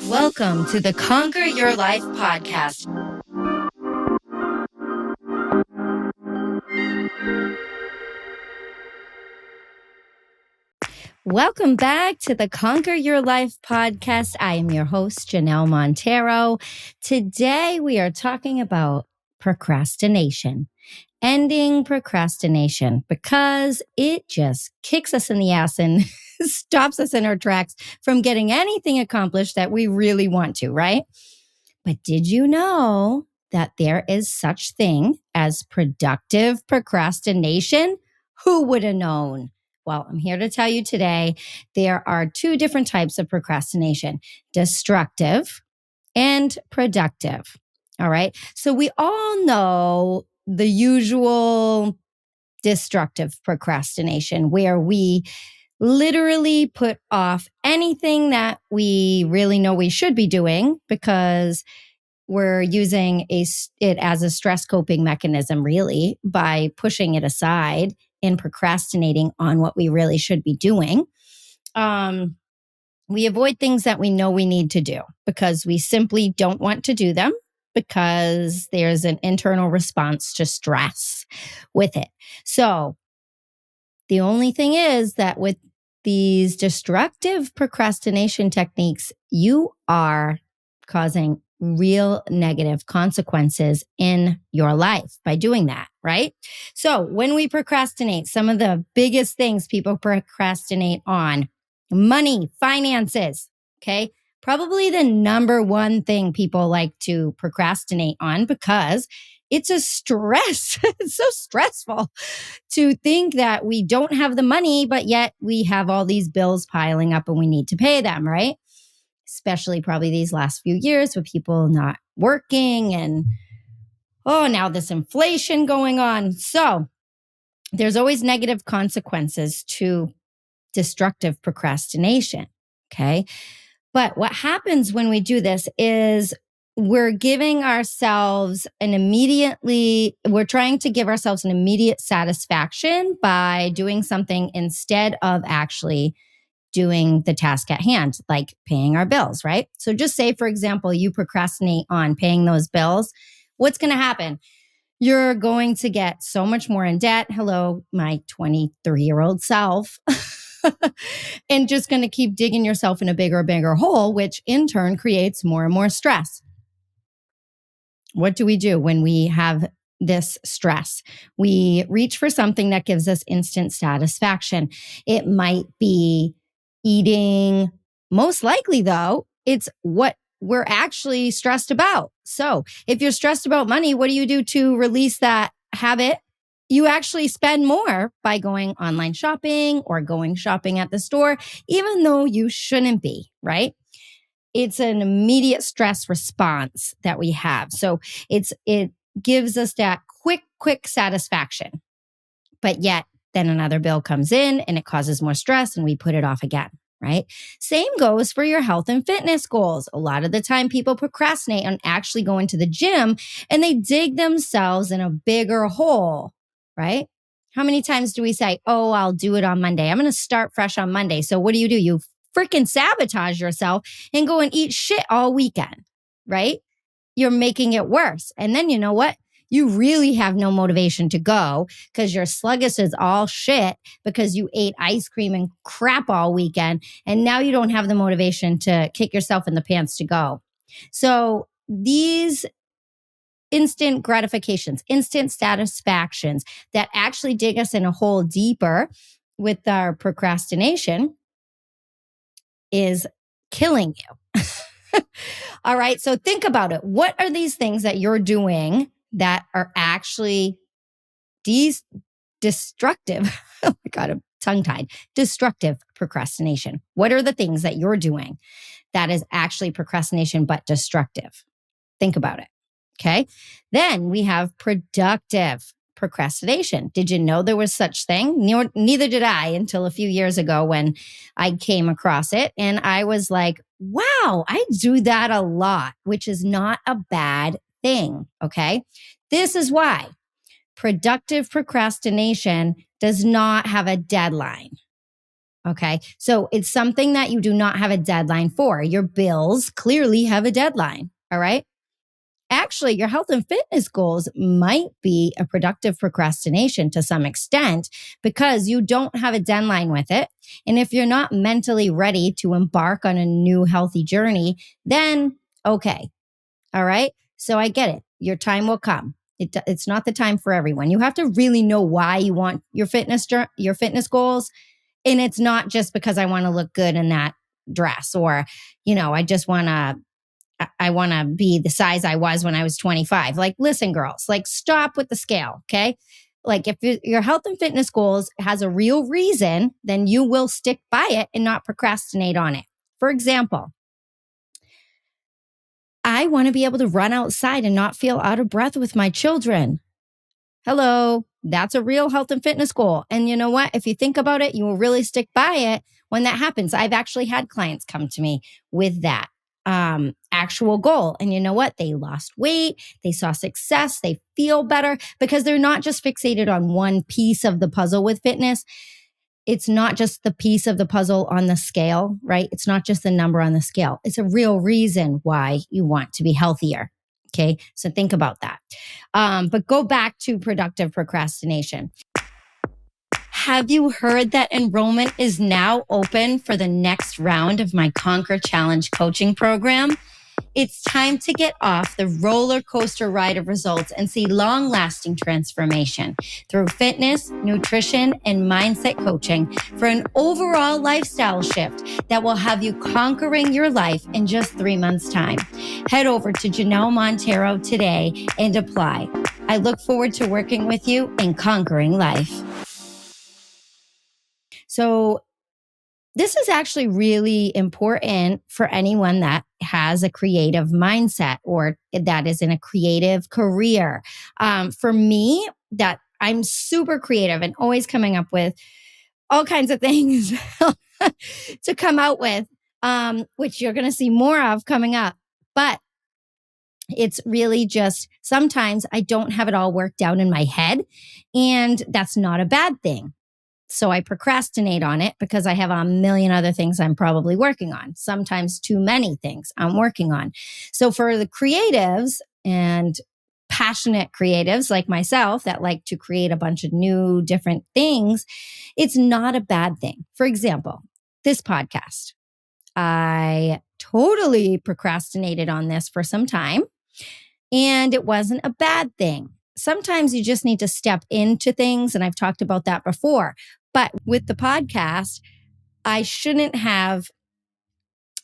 Welcome to the Conquer Your Life podcast. Welcome back to the Conquer Your Life podcast. I am your host, Janelle Montero. Today we are talking about procrastination, ending procrastination, because it just kicks us in the ass and stops us in our tracks from getting anything accomplished that we really want to, right? But did you know that there is such thing as productive procrastination? Who would have known? Well, I'm here to tell you today, there are two different types of procrastination: destructive and productive. All right. So we all know the usual destructive procrastination, where we literally put off anything that we really know we should be doing because we're using it as a stress coping mechanism, really, by pushing it aside and procrastinating on what we really should be doing. We avoid things that we know we need to do because we simply don't want to do them, because there's an internal response to stress with it. So the only thing is that with these destructive procrastination techniques, you are causing real negative consequences in your life by doing that, right? So when we procrastinate, some of the biggest things people procrastinate on: money, finances, okay? Probably the number one thing people like to procrastinate on, because it's a stress. It's so stressful to think that we don't have the money, but yet we have all these bills piling up and we need to pay them, right? Especially probably these last few years with people not working and, now this inflation going on. So there's always negative consequences to destructive procrastination, okay? But what happens when we do this is we're trying to give ourselves an immediate satisfaction by doing something instead of actually doing the task at hand, like paying our bills, right? So just say, for example, you procrastinate on paying those bills. What's going to happen? You're going to get so much more in debt. Hello, my 23-year-old self. And just going to keep digging yourself in a bigger hole, which in turn creates more and more stress. What do we do when we have this stress? We reach for something that gives us instant satisfaction. It might be eating. Most likely, though, it's what we're actually stressed about. So if you're stressed about money, what do you do to release that habit? You actually spend more by going online shopping or going shopping at the store, even though you shouldn't be, right? It's an immediate stress response that we have. So it gives us that quick satisfaction. But yet then another bill comes in and it causes more stress and we put it off again, right? Same goes for your health and fitness goals. A lot of the time people procrastinate on actually going to the gym and they dig themselves in a bigger hole, right? How many times do we say, I'll do it on Monday. I'm going to start fresh on Monday. So what do? You freaking sabotage yourself and go and eat shit all weekend, right? You're making it worse. And then you know what? You really have no motivation to go because your sluggish is all shit because you ate ice cream and crap all weekend. And now you don't have the motivation to kick yourself in the pants to go. So these instant gratifications, instant satisfactions that actually dig us in a hole deeper with our procrastination is killing you. All right. So think about it. What are these things that you're doing that are actually destructive? Oh my God, I'm tongue-tied. Destructive procrastination. What are the things that you're doing that is actually procrastination but destructive? Think about it. Okay. Then we have productive procrastination. Did you know there was such thing? Neither did I until a few years ago when I came across it. And I was like, wow, I do that a lot, which is not a bad thing. Okay. This is why productive procrastination does not have a deadline. Okay. So it's something that you do not have a deadline for. Your bills clearly have a deadline. All right. Actually, your health and fitness goals might be a productive procrastination to some extent because you don't have a deadline with it. And if you're not mentally ready to embark on a new healthy journey, then okay. All right. So I get it. Your time will come. It's not the time for everyone. You have to really know why you want your fitness goals. And it's not just because I want to look good in that dress or, I just want to I want to be the size I was when I was 25. Like, listen, girls, like stop with the scale. Okay. Like if your health and fitness goals has a real reason, then you will stick by it and not procrastinate on it. For example, I want to be able to run outside and not feel out of breath with my children. Hello, that's a real health and fitness goal. And you know what? If you think about it, you will really stick by it when that happens. I've actually had clients come to me with that actual goal. And you know what? They lost weight, they saw success, they feel better because they're not just fixated on one piece of the puzzle with fitness. It's not just the piece of the puzzle on the scale, right? It's not just the number on the scale. It's a real reason why you want to be healthier. Okay. So think about that. But go back to productive procrastination. Have you heard that enrollment is now open for the next round of my Conquer Challenge coaching program? It's time to get off the roller coaster ride of results and see long-lasting transformation through fitness, nutrition, and mindset coaching for an overall lifestyle shift that will have you conquering your life in just 3 months' time. Head over to Janelle Montero today and apply. I look forward to working with you in conquering life. So this is actually really important for anyone that has a creative mindset or that is in a creative career. For me, that I'm super creative and always coming up with all kinds of things to come out with, which you're going to see more of coming up. But it's really just sometimes I don't have it all worked out in my head, and that's not a bad thing. So I procrastinate on it because I have a million other things I'm probably working on, sometimes too many things I'm working on. So for the creatives and passionate creatives like myself that like to create a bunch of new different things, it's not a bad thing. For example, this podcast, I totally procrastinated on this for some time, and it wasn't a bad thing. Sometimes you just need to step into things. And I've talked about that before. But with the podcast, I shouldn't have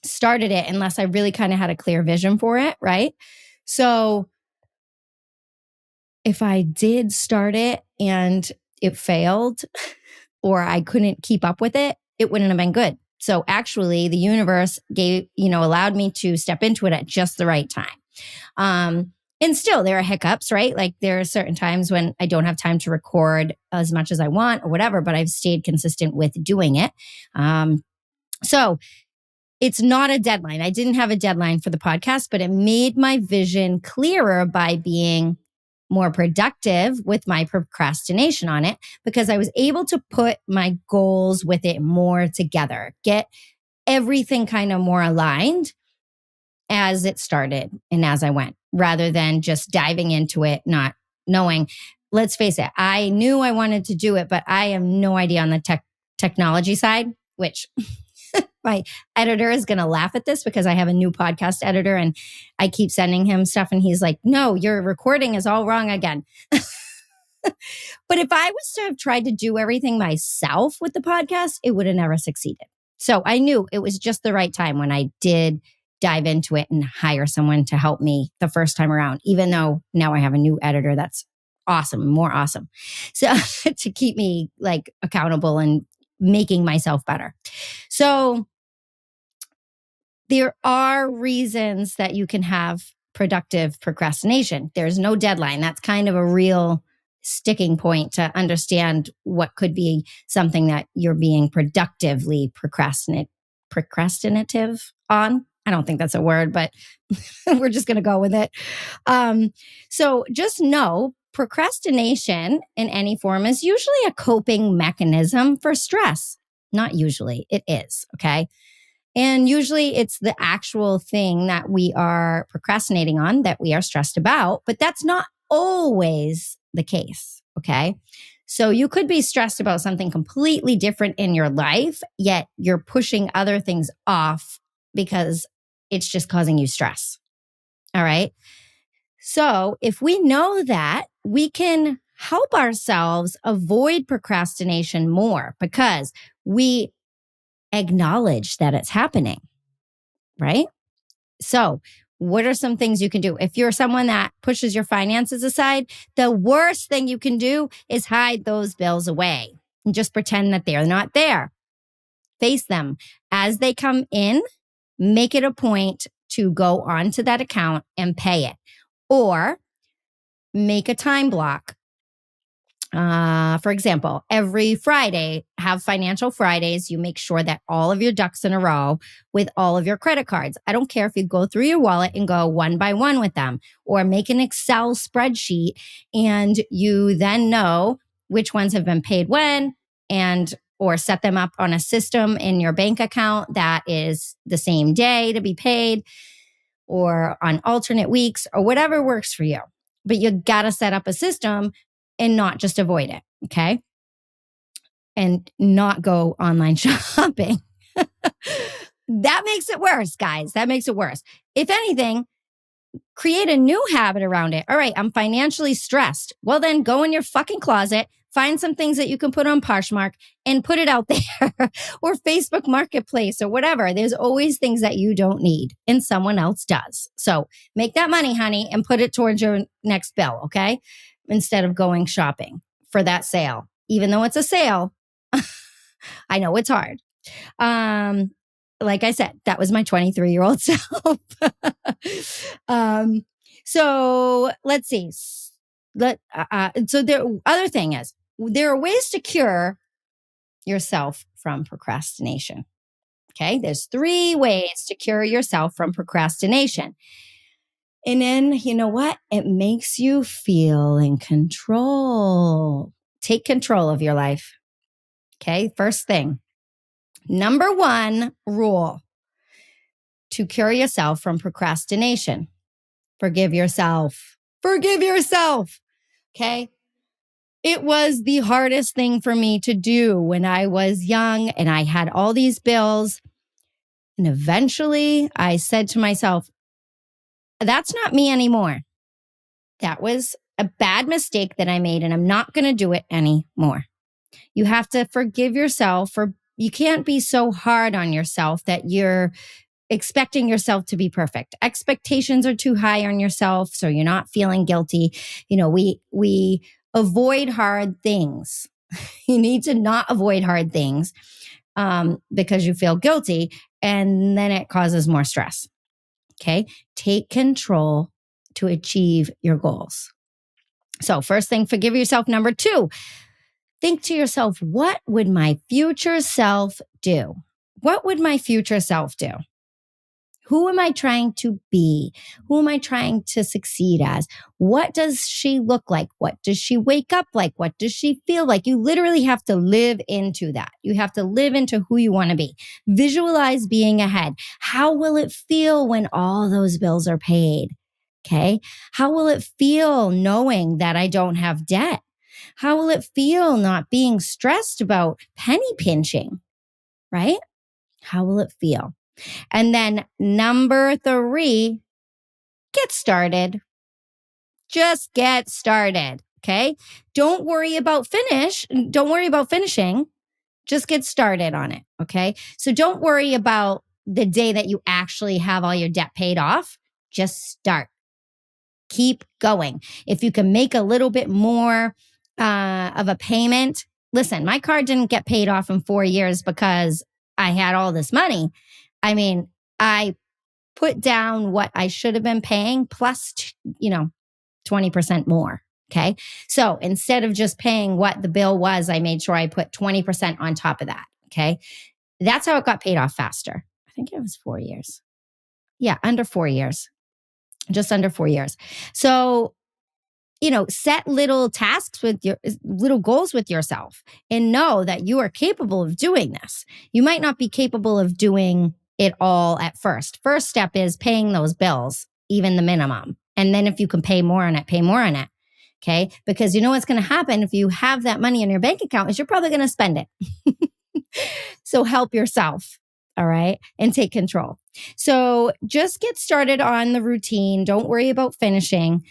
started it unless I really kind of had a clear vision for it, right? So if I did start it and it failed or I couldn't keep up with it, it wouldn't have been good. So actually the universe allowed me to step into it at just the right time. And still, there are hiccups, right? Like there are certain times when I don't have time to record as much as I want or whatever, but I've stayed consistent with doing it. So it's not a deadline. I didn't have a deadline for the podcast, but it made my vision clearer by being more productive with my procrastination on it because I was able to put my goals with it more together, get everything kind of more aligned as it started and as I went, rather than just diving into it, not knowing. Let's face it, I knew I wanted to do it, but I have no idea on the technology side, which my editor is going to laugh at this because I have a new podcast editor and I keep sending him stuff and he's like, no, your recording is all wrong again. But if I was to have tried to do everything myself with the podcast, it would have never succeeded. So I knew it was just the right time when I did dive into it and hire someone to help me the first time around, even though now I have a new editor that's awesome, more awesome. So to keep me like accountable and making myself better. So there are reasons that you can have productive procrastination. There's no deadline. That's kind of a real sticking point to understand what could be something that you're being productively procrastinative on. I don't think that's a word, but we're just going to go with it. So just know procrastination in any form is usually a coping mechanism for stress. Not usually, it is. Okay. And usually it's the actual thing that we are procrastinating on that we are stressed about, but that's not always the case. Okay. So you could be stressed about something completely different in your life, yet you're pushing other things off because it's just causing you stress. All right. So if we know that, we can help ourselves avoid procrastination more because we acknowledge that it's happening, right? So, what are some things you can do? If you're someone that pushes your finances aside, the worst thing you can do is hide those bills away and just pretend that they're not there. Face them as they come in, make it a point to go onto that account and pay it. Or make a time block. For example, every Friday, have financial Fridays. You make sure that all of your ducks in a row with all of your credit cards. I don't care if you go through your wallet and go one by one with them, or make an Excel spreadsheet and you then know which ones have been paid when, and or set them up on a system in your bank account that is the same day to be paid or on alternate weeks or whatever works for you. But you got to set up a system and not just avoid it. Okay. And not go online shopping. That makes it worse, guys. That makes it worse. If anything, create a new habit around it. All right, I'm financially stressed. Well, then go in your fucking closet, find some things that you can put on Poshmark and put it out there or Facebook Marketplace or whatever. There's always things that you don't need and someone else does. So make that money, honey, and put it towards your next bill, okay? Instead of going shopping for that sale. Even though it's a sale, I know it's hard. Like I said, that was my 23-year-old self. So let's see. So the other thing is, there are ways to cure yourself from procrastination. Okay. There's 3 ways to cure yourself from procrastination. And then, you know what? It makes you feel in control. Take control of your life. Okay. First thing, number 1 rule to cure yourself from procrastination. Forgive yourself. Forgive yourself. Okay. It was the hardest thing for me to do when I was young and I had all these bills. And eventually I said to myself, that's not me anymore. That was a bad mistake that I made and I'm not going to do it anymore. You have to forgive yourself you can't be so hard on yourself that you're expecting yourself to be perfect. Expectations are too high on yourself, so you're not feeling guilty. You know, we avoid hard things. You need to not avoid hard things because you feel guilty, and then it causes more stress. Okay, take control to achieve your goals. So first thing, forgive yourself. Number 2, think to yourself, what would my future self do? What would my future self do? Who am I trying to be? Who am I trying to succeed as? What does she look like? What does she wake up like? What does she feel like? You literally have to live into that. You have to live into who you want to be. Visualize being ahead. How will it feel when all those bills are paid? Okay. How will it feel knowing that I don't have debt? How will it feel not being stressed about penny pinching? Right? How will it feel? And then number 3, get started. Just get started. Okay. Don't worry about finishing. Just get started on it. Okay. So don't worry about the day that you actually have all your debt paid off. Just start. Keep going. If you can make a little bit more of a payment. Listen, my car didn't get paid off in 4 years because I had all this money. I mean, I put down what I should have been paying plus, 20% more. Okay. So instead of just paying what the bill was, I made sure I put 20% on top of that. Okay. That's how it got paid off faster. I think it was 4 years. Yeah. Under 4 years. Just under 4 years. So set little tasks with your little goals with yourself and know that you are capable of doing this. You might not be capable of doing it all at first. First step is paying those bills, even the minimum. And then if you can pay more on it, pay more on it. Okay. Because you know what's going to happen if you have that money in your bank account is you're probably going to spend it. So help yourself. All right. And take control. So just get started on the routine. Don't worry about finishing.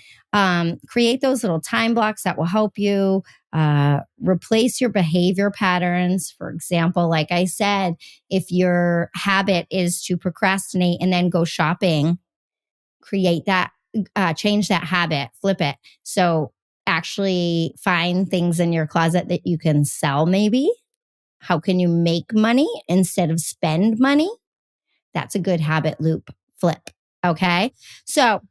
Create those little time blocks that will help you replace your behavior patterns. For example, like I said, if your habit is to procrastinate and then go shopping, create that, change that habit, flip it. So actually find things in your closet that you can sell maybe. How can you make money instead of spend money? That's a good habit loop flip. Okay. So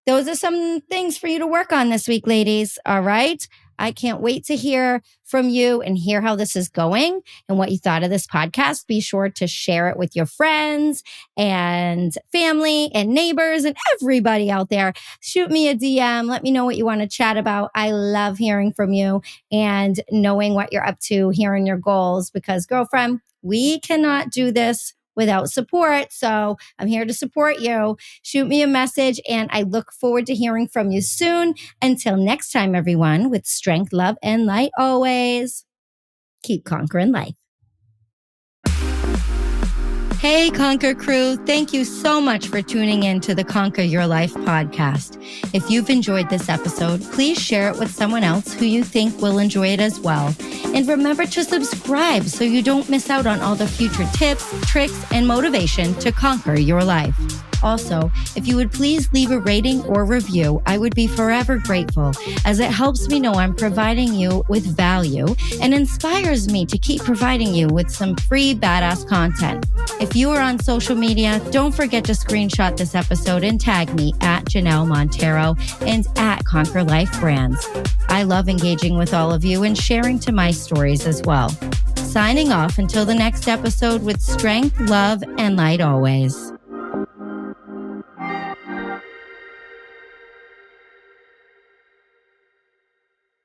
those are some things for you to work on this week, ladies. All right. I can't wait to hear from you and hear how this is going and what you thought of this podcast. Be sure to share it with your friends and family and neighbors and everybody out there. Shoot me a DM. Let me know what you want to chat about. I love hearing from you and knowing what you're up to, hearing your goals, because girlfriend, we cannot do this without support. So I'm here to support you. Shoot me a message and I look forward to hearing from you soon. Until next time, everyone, with strength, love, and light always, keep conquering life. Hey, Conquer crew. Thank you so much for tuning in to the Conquer Your Life podcast. If you've enjoyed this episode, please share it with someone else who you think will enjoy it as well. And remember to subscribe so you don't miss out on all the future tips, tricks, and motivation to conquer your life. Also, if you would please leave a rating or review, I would be forever grateful, as it helps me know I'm providing you with value and inspires me to keep providing you with some free badass content. If you are on social media, don't forget to screenshot this episode and tag me at Janelle Montero and at Conquer Life Brands. I love engaging with all of you and sharing to my stories as well. Signing off until the next episode with strength, love, and light always.